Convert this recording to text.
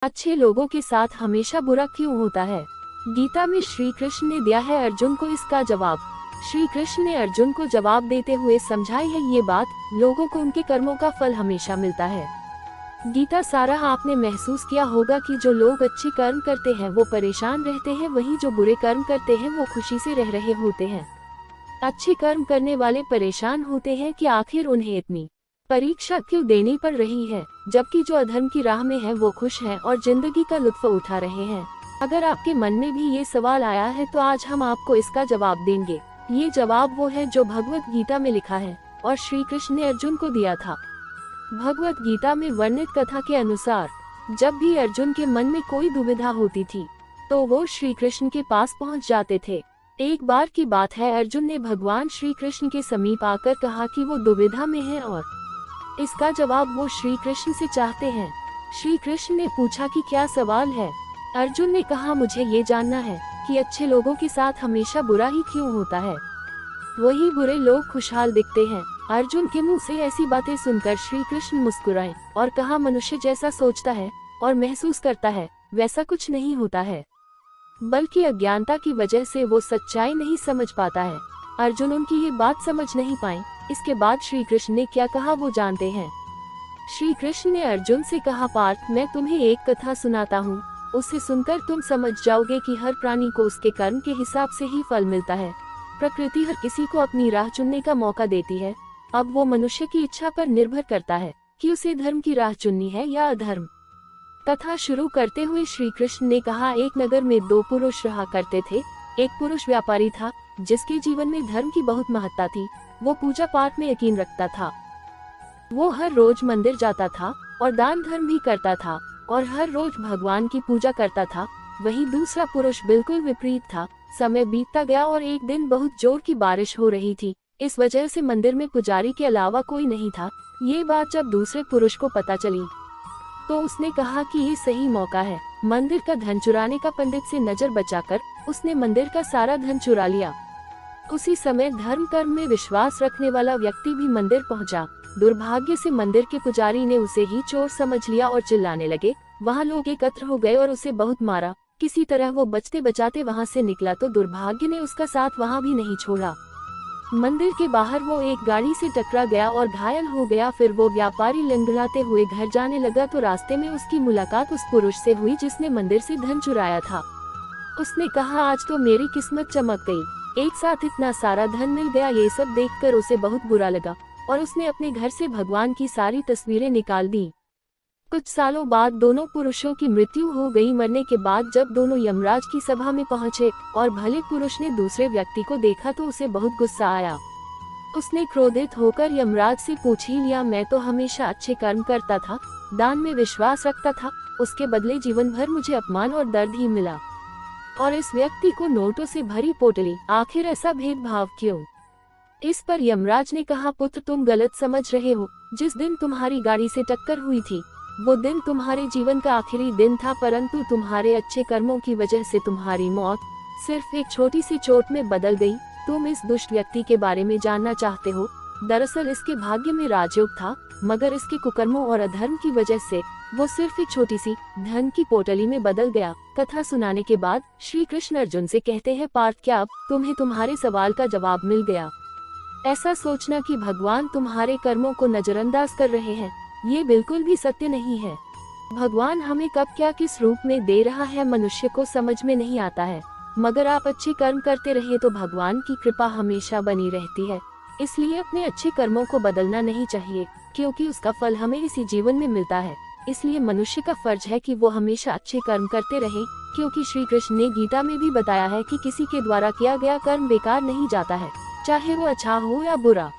अच्छे लोगों के साथ हमेशा बुरा क्यों होता है? गीता में श्री कृष्ण ने दिया है अर्जुन को इसका जवाब। श्री कृष्ण ने अर्जुन को जवाब देते हुए समझाई है ये बात, लोगों को उनके कर्मों का फल हमेशा मिलता है। गीता सारा आपने महसूस किया होगा कि जो लोग अच्छे कर्म करते हैं वो परेशान रहते हैं, वहीं जो बुरे कर्म करते हैं वो खुशी से रह रहे होते हैं। अच्छे कर्म करने वाले परेशान होते हैं कि आखिर उन्हें इतनी परीक्षा क्यों देनी पड़ रही है, जबकि जो अधर्म की राह में है वो खुश है और जिंदगी का लुत्फ उठा रहे हैं। अगर आपके मन में भी ये सवाल आया है तो आज हम आपको इसका जवाब देंगे। ये जवाब वो है जो भगवत गीता में लिखा है और श्री कृष्ण ने अर्जुन को दिया था। भगवत गीता में वर्णित कथा के अनुसार जब भी अर्जुन के मन में कोई दुविधा होती थी तो वो श्री कृष्ण के पास पहुंच जाते थे। एक बार की बात है, अर्जुन ने भगवान श्री कृष्ण के समीप आकर कहा कि वो दुविधा में है और इसका जवाब वो श्री कृष्ण से चाहते हैं। श्री कृष्ण ने पूछा कि क्या सवाल है? अर्जुन ने कहा, मुझे ये जानना है कि अच्छे लोगों के साथ हमेशा बुरा ही क्यों होता है, वही बुरे लोग खुशहाल दिखते हैं। अर्जुन के मुंह से ऐसी बातें सुनकर श्री कृष्ण मुस्कुराए और कहा, मनुष्य जैसा सोचता है और महसूस करता है वैसा कुछ नहीं होता है, बल्कि अज्ञानता की वजह से वो सच्चाई नहीं समझ पाता है। अर्जुन उनकी ये बात समझ नहीं पाए। इसके बाद श्री कृष्ण ने क्या कहा वो जानते हैं। श्री कृष्ण ने अर्जुन से कहा, पार्थ, मैं तुम्हें एक कथा सुनाता हूँ, उसे सुनकर तुम समझ जाओगे कि हर प्राणी को उसके कर्म के हिसाब से ही फल मिलता है। प्रकृति हर किसी को अपनी राह चुनने का मौका देती है। अब वो मनुष्य की इच्छा पर निर्भर करता है कि उसे धर्म की राह चुननी है या अधर्म। कथा शुरू करते हुए श्री कृष्ण ने कहा, एक नगर में दो पुरुष रहा करते थे। एक पुरुष व्यापारी था जिसके जीवन में धर्म की बहुत महत्ता थी। वो पूजा पाठ में यकीन रखता था। वो हर रोज मंदिर जाता था और दान धर्म भी करता था और हर रोज भगवान की पूजा करता था। वहीं दूसरा पुरुष बिल्कुल विपरीत था। समय बीतता गया और एक दिन बहुत जोर की बारिश हो रही थी। इस वजह से मंदिर में पुजारी के अलावा कोई नहीं था। ये बात जब दूसरे पुरुष को पता चली तो उसने कहा कि ये सही मौका है मंदिर का धन चुराने का। पंडित से नजर बचाकर उसने मंदिर का सारा धन चुरा लिया। उसी समय धर्म कर्म में विश्वास रखने वाला व्यक्ति भी मंदिर पहुंचा। दुर्भाग्य से मंदिर के पुजारी ने उसे ही चोर समझ लिया और चिल्लाने लगे। वहां लोग एकत्र हो गए और उसे बहुत मारा। किसी तरह वो बचते बचाते वहां से निकला तो दुर्भाग्य ने उसका साथ वहां भी नहीं छोड़ा। मंदिर के बाहर वो एक गाड़ी से टकरा गया और घायल हो गया। फिर वो व्यापारी लंगड़ाते हुए घर जाने लगा तो रास्ते में उसकी मुलाकात उस पुरुष से हुई जिसने मंदिर से धन चुराया था। उसने कहा, आज तो मेरी किस्मत चमक गई, एक साथ इतना सारा धन मिल गया। ये सब देखकर उसे बहुत बुरा लगा और उसने अपने घर से भगवान की सारी तस्वीरें निकाल दी। कुछ सालों बाद दोनों पुरुषों की मृत्यु हो गई। मरने के बाद जब दोनों यमराज की सभा में पहुंचे और भले पुरुष ने दूसरे व्यक्ति को देखा तो उसे बहुत गुस्सा आया। उसने क्रोधित होकर यमराज से पूछ ही लिया, मैं तो हमेशा अच्छे कर्म करता था, दान में विश्वास रखता था, उसके बदले जीवन भर मुझे अपमान और दर्द ही मिला। और इस व्यक्ति को नोटों से भरी पोटली, आखिर ऐसा भेदभाव क्यों? इस पर यमराज ने कहा, पुत्र, तुम गलत समझ रहे हो। जिस दिन तुम्हारी गाड़ी से टक्कर हुई थी वो दिन तुम्हारे जीवन का आखिरी दिन था, परंतु तुम्हारे अच्छे कर्मों की वजह से तुम्हारी मौत सिर्फ एक छोटी सी चोट में बदल गई। तुम इस दुष्ट व्यक्ति के बारे में जानना चाहते हो? दरअसल इसके भाग्य में राजयोग था, मगर इसके कुकर्मों और अधर्म की वजह से वो सिर्फ एक छोटी सी धन की पोटली में बदल गया। कथा सुनाने के बाद श्री कृष्ण अर्जुन से कहते हैं, पार्थ, क्या अब तुम्हें तुम्हारे सवाल का जवाब मिल गया? ऐसा सोचना कि भगवान तुम्हारे कर्मों को नजरअंदाज कर रहे हैं, ये बिल्कुल भी सत्य नहीं है। भगवान हमें कब क्या किस रूप में दे रहा है मनुष्य को समझ में नहीं आता है, मगर आप अच्छे कर्म करते रहे तो भगवान की कृपा हमेशा बनी रहती है। इसलिए अपने अच्छे कर्मों को बदलना नहीं चाहिए, क्योंकि उसका फल हमें इसी जीवन में मिलता है। इसलिए मनुष्य का फर्ज है कि वो हमेशा अच्छे कर्म करते रहे, क्योंकि श्री कृष्ण ने गीता में भी बताया है कि किसी के द्वारा किया गया कर्म बेकार नहीं जाता है, चाहे वो अच्छा हो या बुरा।